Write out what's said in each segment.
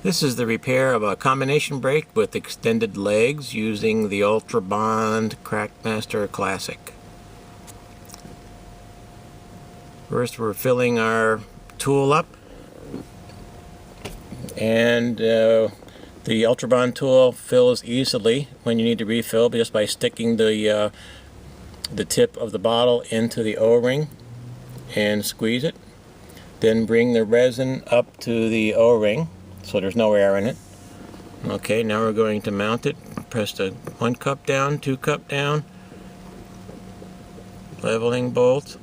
This is the repair of a combination brake with extended legs using the Ultra Bond Crackmaster Classic. First we're filling our tool up, and the Ultra Bond tool fills easily when you need to refill just by sticking the tip of the bottle into the O-ring and squeeze it. Then bring the resin up to the O-ring so there's no air in it. Okay, now we're going to mount it. Press the 1 cup down, 2 cup down, leveling bolt,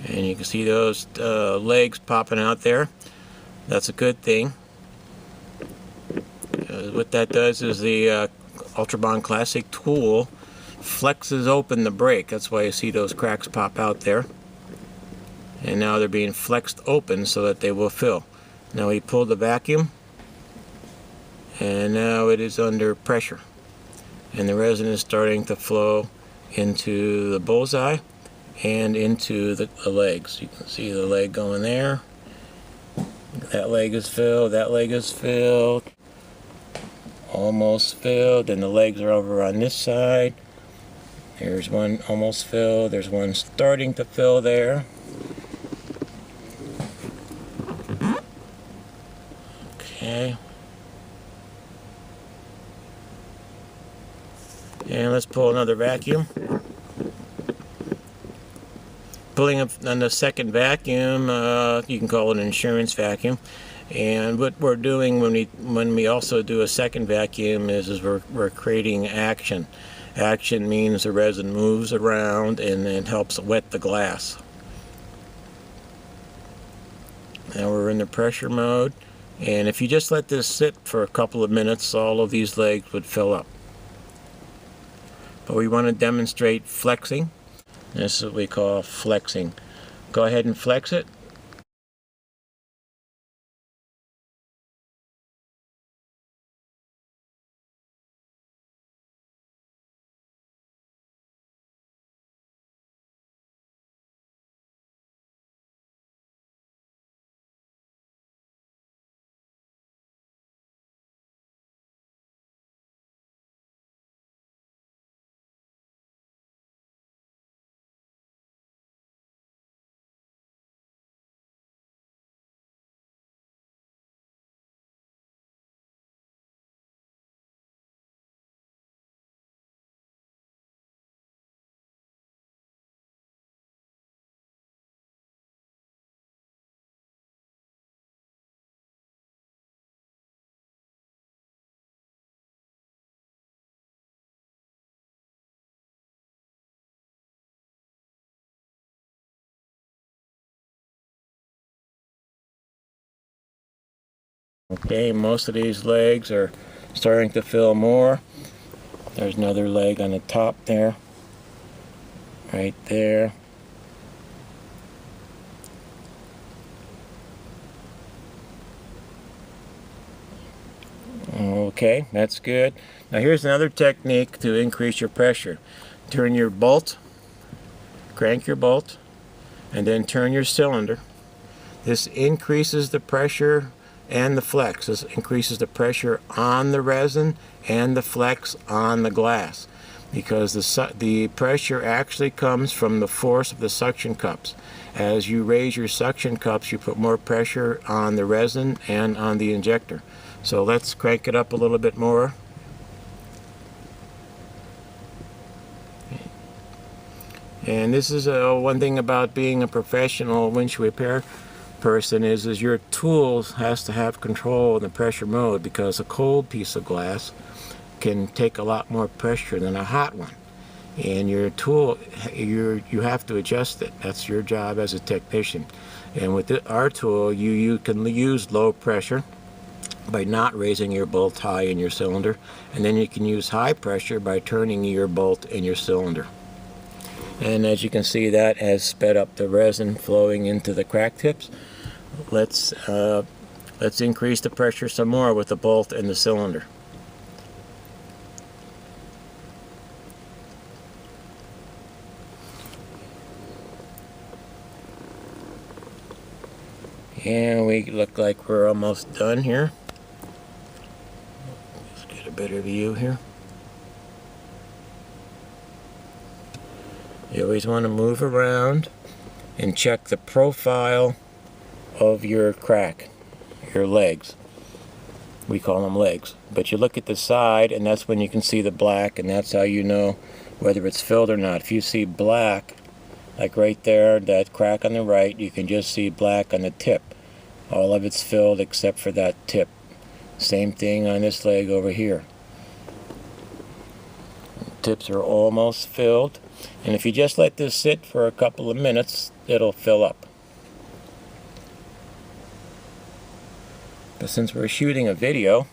and you can see those legs popping out there. That's a good thing. What that does is the Ultra Bond Classic tool flexes open the brake. That's why you see those cracks pop out there. And now they're being flexed open so that they will fill. Now we pull the vacuum, and now it is under pressure. And the resin is starting to flow into the bullseye and into the legs. You can see the leg going there. That leg is filled, that leg is filled. Almost filled, and the legs are over on this side. There's one almost filled, there's one starting to fill there. Okay. And let's pull another vacuum. Pulling up on the second vacuum, you can call it an insurance vacuum. And what we're doing when we also do a second vacuum is we're creating action. Action means the resin moves around and it helps wet the glass. Now we're in the pressure mode, and if you just let this sit for a couple of minutes, all of these legs would fill up. But we want to demonstrate flexing. This is what we call flexing. Go ahead and flex it. Okay, most of these legs are starting to fill more. There's another leg on the top there, right there. Okay, that's good. Now here's another technique to increase your pressure. Turn your bolt, crank your bolt, and then turn your cylinder. This increases the pressure and the flex. This increases the pressure on the resin and the flex on the glass, because the pressure actually comes from the force of the suction cups. As you raise your suction cups, you put more pressure on the resin and on the injector. So let's crank it up a little bit more. And this is one thing about being a professional windshield repair person is your tools has to have control in the pressure mode, because a cold piece of glass can take a lot more pressure than a hot one. And your tool, you have to adjust it. That's your job as a technician. And with our tool, you can use low pressure by not raising your bolt high in your cylinder, and then you can use high pressure by turning your bolt in your cylinder. And as you can see, that has sped up the resin flowing into the crack tips. Let's increase the pressure some more with the bolt and the cylinder. And we look like we're almost done here. Let's get a better view here. You always want to move around and check the profile of your crack, your legs. We call them legs. But you look at the side, and that's when you can see the black, and that's how you know whether it's filled or not. If you see black, like right there, that crack on the right, you can just see black on the tip. All of it's filled except for that tip. Same thing on this leg over here. Tips are almost filled. And if you just let this sit for a couple of minutes, it'll fill up. But since we're shooting a video,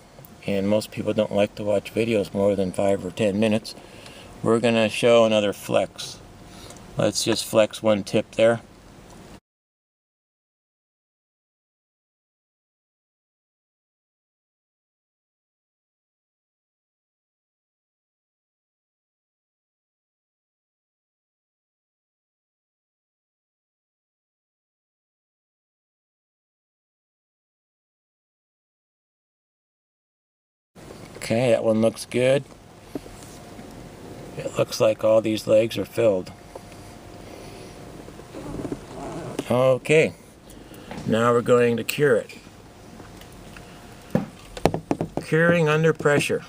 and most people don't like to watch videos more than 5 or 10 minutes, we're going to show another flex. Let's just flex one tip there. Okay, that one looks good. It looks like all these legs are filled. Okay, now we're going to cure it. Curing under pressure.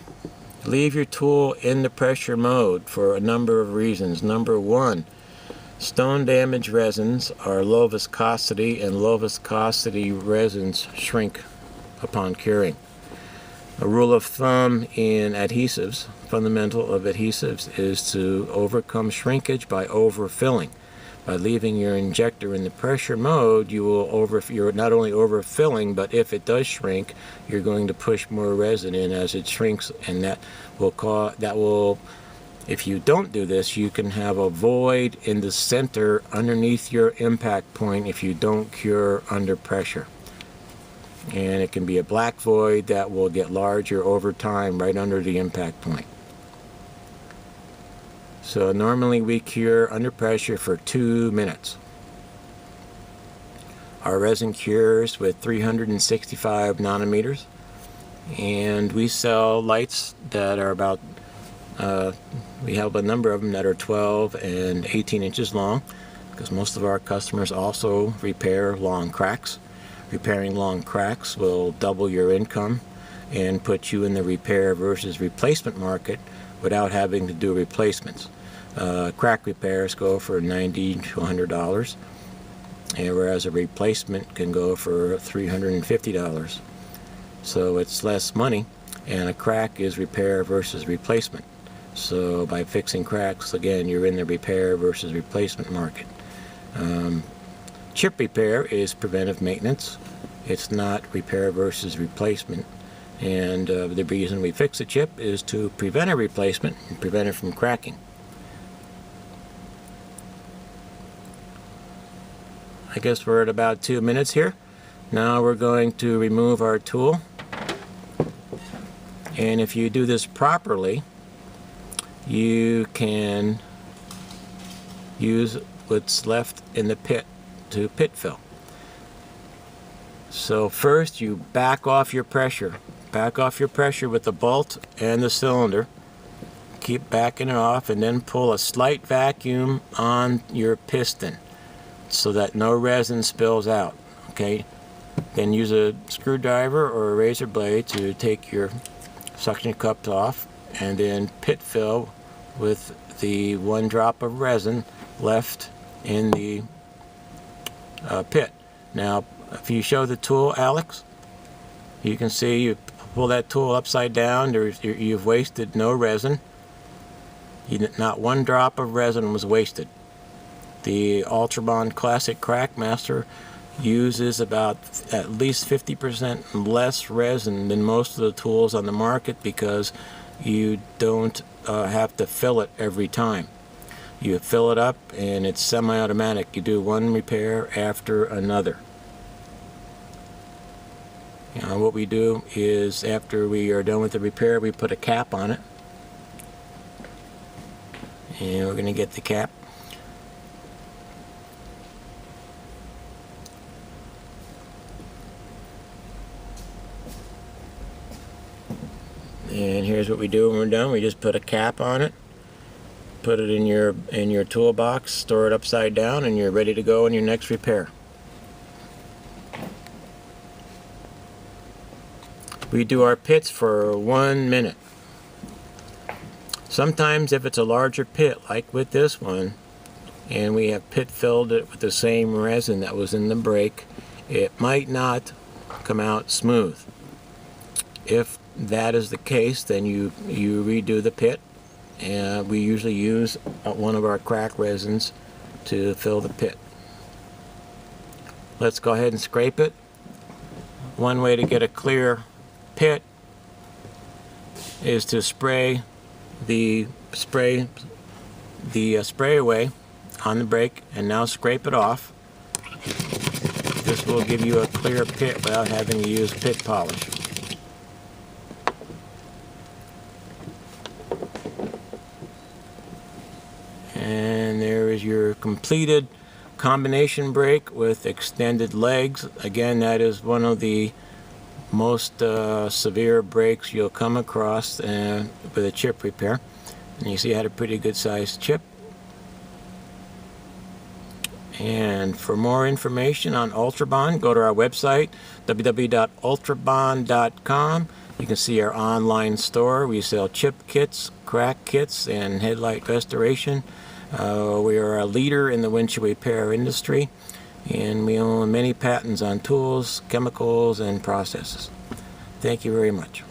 Leave your tool in the pressure mode for a number of reasons. Number one, stone damage resins are low viscosity, and low viscosity resins shrink upon curing. A rule of thumb in adhesives, fundamental of adhesives, is to overcome shrinkage by overfilling. By leaving your injector in the pressure mode, you're not only overfilling, but if it does shrink, you're going to push more resin in as it shrinks, and if you don't do this, you can have a void in the center underneath your impact point if you don't cure under pressure. And it can be a black void that will get larger over time right under the impact point. So normally we cure under pressure for 2 minutes. Our resin cures with 365 nanometers, and we sell lights that are about, we have a number of them that are 12 and 18 inches long, because most of our customers also repair long cracks. Repairing long cracks will double your income and put you in the repair versus replacement market without having to do replacements. Crack repairs go for $90 to $100, and whereas a replacement can go for $350. So it's less money, and a crack is repair versus replacement. So by fixing cracks, again, you're in the repair versus replacement market. Chip repair is preventive maintenance. It's not repair versus replacement. And the reason we fix a chip is to prevent a replacement and prevent it from cracking. I guess we're at about 2 minutes here. Now we're going to remove our tool. And if you do this properly, you can use what's left in the pit to pit fill. So first you back off your pressure. Back off your pressure with the bolt and the cylinder. Keep backing it off, and then pull a slight vacuum on your piston so that no resin spills out. Okay? Then use a screwdriver or a razor blade to take your suction cups off, and then pit fill with the 1 drop of resin left in the pit. Now, if you show the tool, Alex, you can see you pull that tool upside down. You've wasted no resin. Not 1 drop of resin was wasted. The Ultrabond Classic Crack Master uses about at least 50% less resin than most of the tools on the market, because you don't have to fill it every time. You fill it up and it's semi-automatic. You do one repair after another. What we do is, after we are done with the repair, we put a cap on it. And we're going to get the cap. And here's what we do when we're done. We just put a cap on it, put it in your toolbox, store it upside down, and you're ready to go in your next repair. We do our pits for 1 minute. Sometimes if it's a larger pit, like with this one, and we have pit filled it with the same resin that was in the brake, it might not come out smooth. If that is the case, then you redo the pit, and we usually use one of our crack resins to fill the pit. Let's go ahead and scrape it. One way to get a clear pit is to spray the spray away on the brake, and now scrape it off. This will give you a clear pit without having to use pit polish. And there is your completed combination brake with extended legs. Again, that is one of the most severe brakes you'll come across with a chip repair. And you see I had a pretty good sized chip. And for more information on Ultrabond, go to our website, www.ultrabond.com. You can see our online store. We sell chip kits, crack kits, and headlight restoration. We are a leader in the windshield repair industry, and we own many patents on tools, chemicals, and processes. Thank you very much.